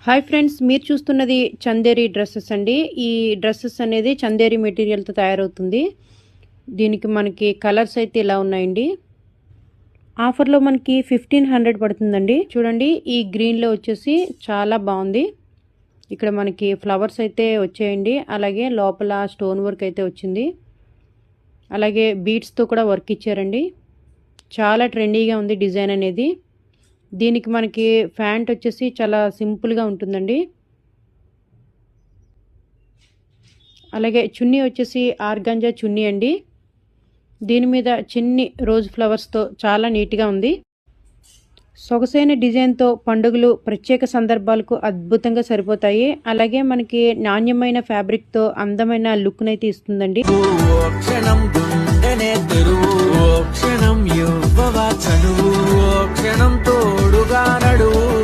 Hi friends, మీరు చూస్తున్నది Chanderi dresses అండి. ఈ డ్రెస్సెస్ అనేది చందేరి మెటీరియల్తో తయారవుతుంది. దీనికి మనకి కలర్స్ అయితే ఇలా ఉన్నాయండి. ఆఫర్లో మనకి 1500 పడుతుందండి. చూడండి, ఈ గ్రీన్లో వచ్చేసి చాలా బాగుంది. ఇక్కడ మనకి ఫ్లవర్స్ అయితే వచ్చాయండి. అలాగే లోపల స్టోన్ వర్క్ అయితే వచ్చింది. అలాగే బీడ్స్తో కూడా వర్క్ ఇచ్చారండి. చాలా ట్రెండీగా ఉంది డిజైన్ అనేది. దీనికి మనకి ప్యాంట్ వచ్చేసి చాలా సింపుల్గా ఉంటుందండి. అలాగే చున్నీ వచ్చేసి ఆర్గాంజా చున్నీ అండి. దీని మీద చిన్ని రోజ్ ఫ్లవర్స్తో చాలా నీట్గా ఉంది. సొగసైన డిజైన్తో పండుగలు, ప్రత్యేక సందర్భాలకు అద్భుతంగా సరిపోతాయి. అలాగే మనకి నాణ్యమైన ఫ్యాబ్రిక్తో అందమైన లుక్నైతే ఇస్తుందండి. క్షణం తోడుగా నడువు.